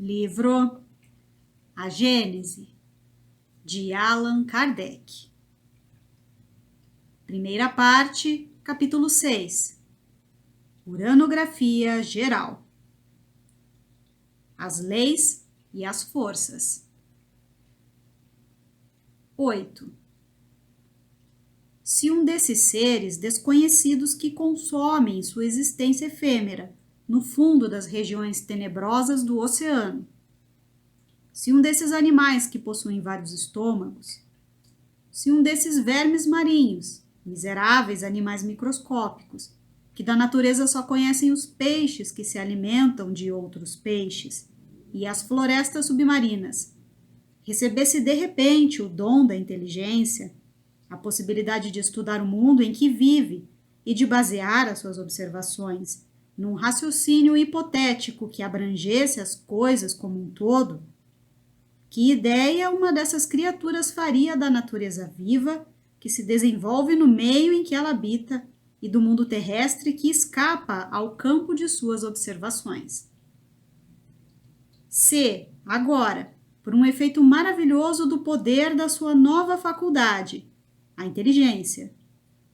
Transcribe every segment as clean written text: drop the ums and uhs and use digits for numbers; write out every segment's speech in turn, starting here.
Livro A Gênese, de Allan Kardec. Primeira parte, capítulo 6. Uranografia geral. As leis e as forças. 8. Se um desses seres desconhecidos que consomem sua existência efêmera no fundo das regiões tenebrosas do oceano, se um desses animais que possuem vários estômagos, se um desses vermes marinhos, miseráveis animais microscópicos, que da natureza só conhecem os peixes que se alimentam de outros peixes, e as florestas submarinas, recebesse de repente o dom da inteligência, a possibilidade de estudar o mundo em que vive e de basear as suas observações num raciocínio hipotético que abrangesse as coisas como um todo, que ideia uma dessas criaturas faria da natureza viva que se desenvolve no meio em que ela habita e do mundo terrestre que escapa ao campo de suas observações? Se, agora, por um efeito maravilhoso do poder da sua nova faculdade, a inteligência,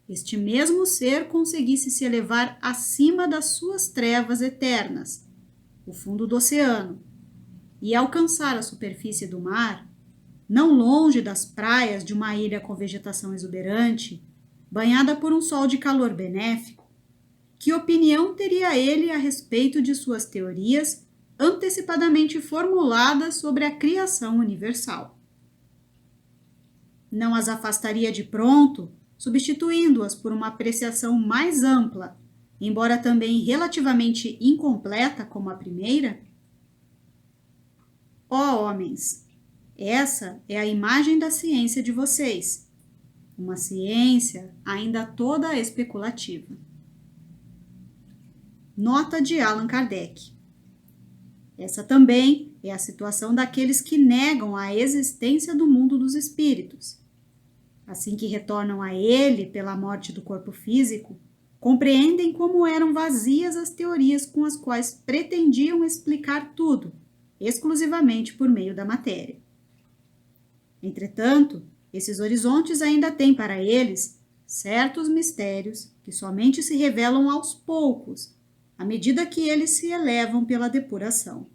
este mesmo ser conseguisse se elevar acima das suas trevas eternas, o fundo do oceano, e alcançar a superfície do mar, não longe das praias de uma ilha com vegetação exuberante, banhada por um sol de calor benéfico, que opinião teria ele a respeito de suas teorias antecipadamente formuladas sobre a criação universal? Não as afastaria de pronto, substituindo-as por uma apreciação mais ampla, embora também relativamente incompleta como a primeira? Ó homens, essa é a imagem da ciência de vocês, uma ciência ainda toda especulativa. Nota de Allan Kardec. Essa também é a situação daqueles que negam a existência do mundo dos espíritos. Assim que retornam a ele pela morte do corpo físico, compreendem como eram vazias as teorias com as quais pretendiam explicar tudo, exclusivamente por meio da matéria. Entretanto, esses horizontes ainda têm para eles certos mistérios que somente se revelam aos poucos, à medida que eles se elevam pela depuração.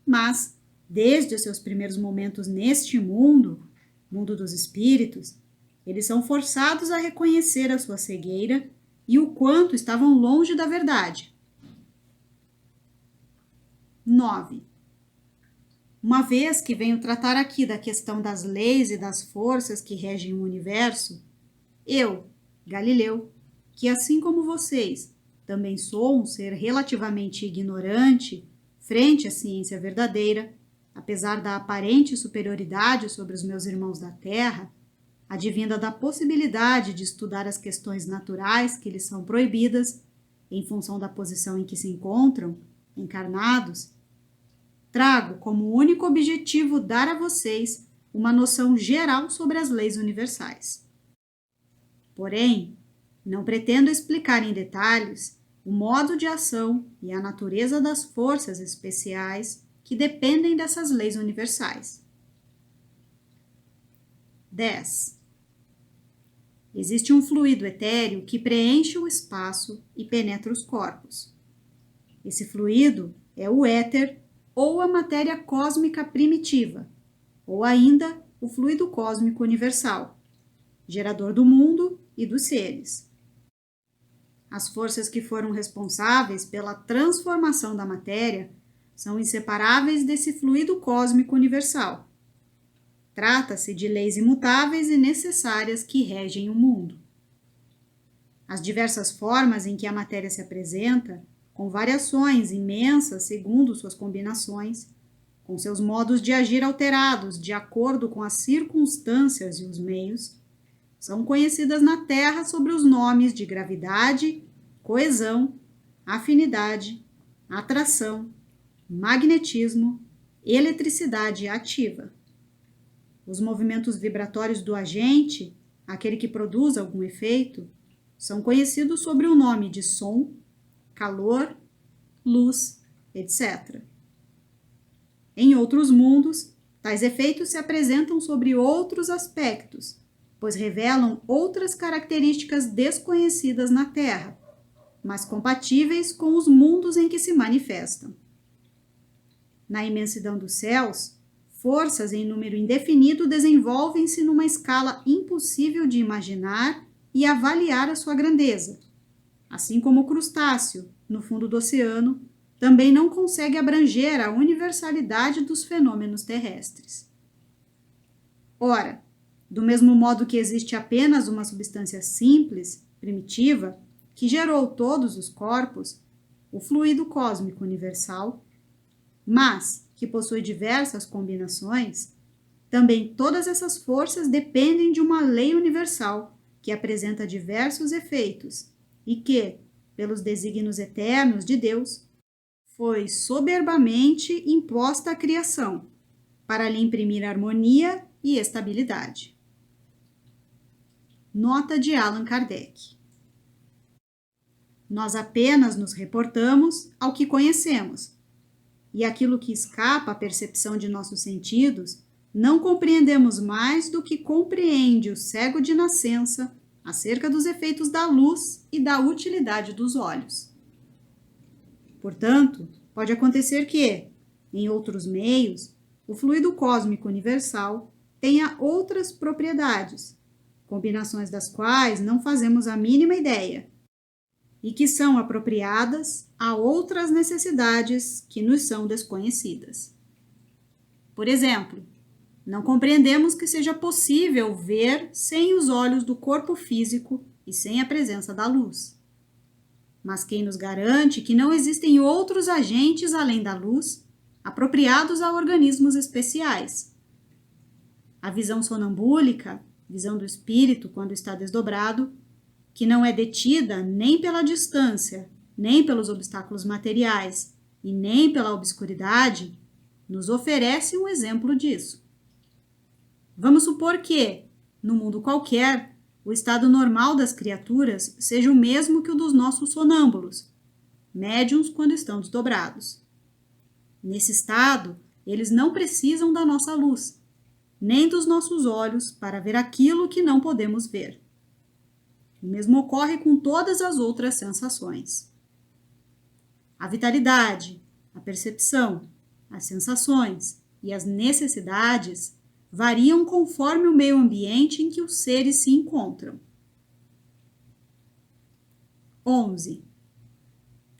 Mas, desde os seus primeiros momentos neste mundo dos espíritos, eles são forçados a reconhecer a sua cegueira e o quanto estavam longe da verdade. 9. Uma vez que venho tratar aqui da questão das leis e das forças que regem o universo, eu, Galileu, que assim como vocês, também sou um ser relativamente ignorante frente à ciência verdadeira, apesar da aparente superioridade sobre os meus irmãos da Terra, advinda da possibilidade de estudar as questões naturais que lhes são proibidas, em função da posição em que se encontram, encarnados, trago como único objetivo dar a vocês uma noção geral sobre as leis universais. Porém, não pretendo explicar em detalhes o modo de ação e a natureza das forças especiais que dependem dessas leis universais. 10. Existe um fluido etéreo que preenche o espaço e penetra os corpos. Esse fluido é o éter ou a matéria cósmica primitiva, ou ainda o fluido cósmico universal, gerador do mundo e dos seres. As forças que foram responsáveis pela transformação da matéria são inseparáveis desse fluido cósmico universal. Trata-se de leis imutáveis e necessárias que regem o mundo. As diversas formas em que a matéria se apresenta, com variações imensas segundo suas combinações, com seus modos de agir alterados de acordo com as circunstâncias e os meios, são conhecidas na Terra sob os nomes de gravidade, coesão, afinidade, atração, magnetismo, eletricidade ativa. Os movimentos vibratórios do agente, aquele que produz algum efeito, são conhecidos sob o nome de som, calor, luz, etc. Em outros mundos, tais efeitos se apresentam sobre outros aspectos, pois revelam outras características desconhecidas na Terra, mas compatíveis com os mundos em que se manifestam. Na imensidão dos céus, forças em número indefinido desenvolvem-se numa escala impossível de imaginar e avaliar a sua grandeza, assim como o crustáceo, no fundo do oceano, também não consegue abranger a universalidade dos fenômenos terrestres. Ora, do mesmo modo que existe apenas uma substância simples, primitiva, que gerou todos os corpos, o fluido cósmico universal, mas que possui diversas combinações, também todas essas forças dependem de uma lei universal que apresenta diversos efeitos e que, pelos desígnios eternos de Deus, foi soberbamente imposta à criação, para lhe imprimir harmonia e estabilidade. Nota de Allan Kardec. Nós apenas nos reportamos ao que conhecemos, e aquilo que escapa à percepção de nossos sentidos, não compreendemos mais do que compreende o cego de nascença acerca dos efeitos da luz e da utilidade dos olhos. Portanto, pode acontecer que, em outros meios, o fluido cósmico universal tenha outras propriedades, combinações das quais não fazemos a mínima ideia, e que são apropriadas a outras necessidades que nos são desconhecidas. Por exemplo, não compreendemos que seja possível ver sem os olhos do corpo físico e sem a presença da luz. Mas quem nos garante que não existem outros agentes além da luz, apropriados a organismos especiais? A visão sonambúlica, visão do espírito quando está desdobrado, que não é detida nem pela distância, nem pelos obstáculos materiais e nem pela obscuridade, nos oferece um exemplo disso. Vamos supor que, no mundo qualquer, o estado normal das criaturas seja o mesmo que o dos nossos sonâmbulos, médiuns quando estão desdobrados. Nesse estado, eles não precisam da nossa luz, nem dos nossos olhos para ver aquilo que não podemos ver. O mesmo ocorre com todas as outras sensações. A vitalidade, a percepção, as sensações e as necessidades variam conforme o meio ambiente em que os seres se encontram. 11.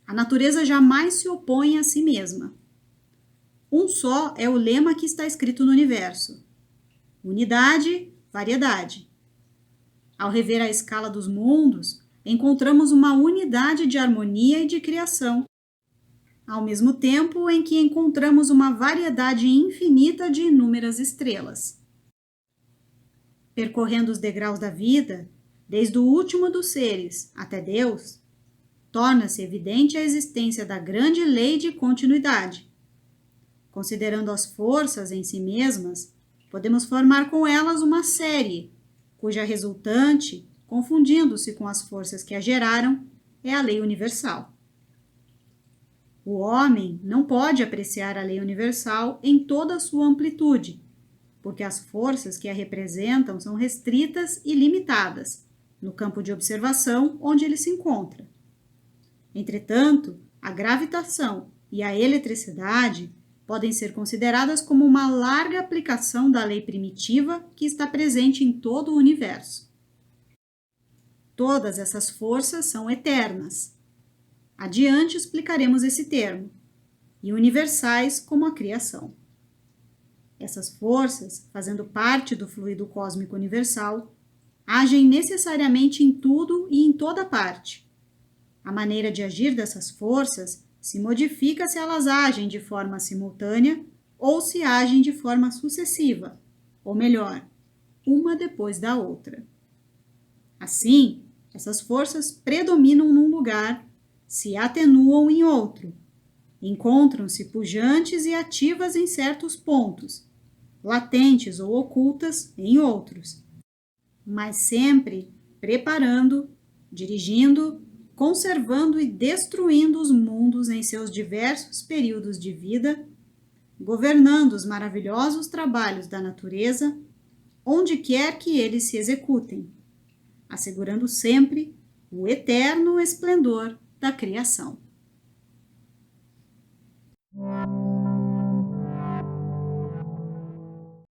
A natureza jamais se opõe a si mesma. Um só é o lema que está escrito no universo: unidade, variedade. Ao rever a escala dos mundos, encontramos uma unidade de harmonia e de criação, ao mesmo tempo em que encontramos uma variedade infinita de inúmeras estrelas. Percorrendo os degraus da vida, desde o último dos seres até Deus, torna-se evidente a existência da grande lei de continuidade. Considerando as forças em si mesmas, podemos formar com elas uma série, cuja resultante, confundindo-se com as forças que a geraram, é a lei universal. O homem não pode apreciar a lei universal em toda a sua amplitude, porque as forças que a representam são restritas e limitadas, no campo de observação onde ele se encontra. Entretanto, a gravitação e a eletricidade podem ser consideradas como uma larga aplicação da lei primitiva que está presente em todo o universo. Todas essas forças são eternas. Adiante explicaremos esse termo, e universais como a criação. Essas forças, fazendo parte do fluido cósmico universal, agem necessariamente em tudo e em toda parte. A maneira de agir dessas forças se modifica se elas agem de forma simultânea ou se agem de forma sucessiva, ou melhor, uma depois da outra. Assim, essas forças predominam num lugar, se atenuam em outro, encontram-se pujantes e ativas em certos pontos, latentes ou ocultas em outros, mas sempre preparando, dirigindo, conservando e destruindo os mundos em seus diversos períodos de vida, governando os maravilhosos trabalhos da natureza, onde quer que eles se executem, assegurando sempre o eterno esplendor da criação.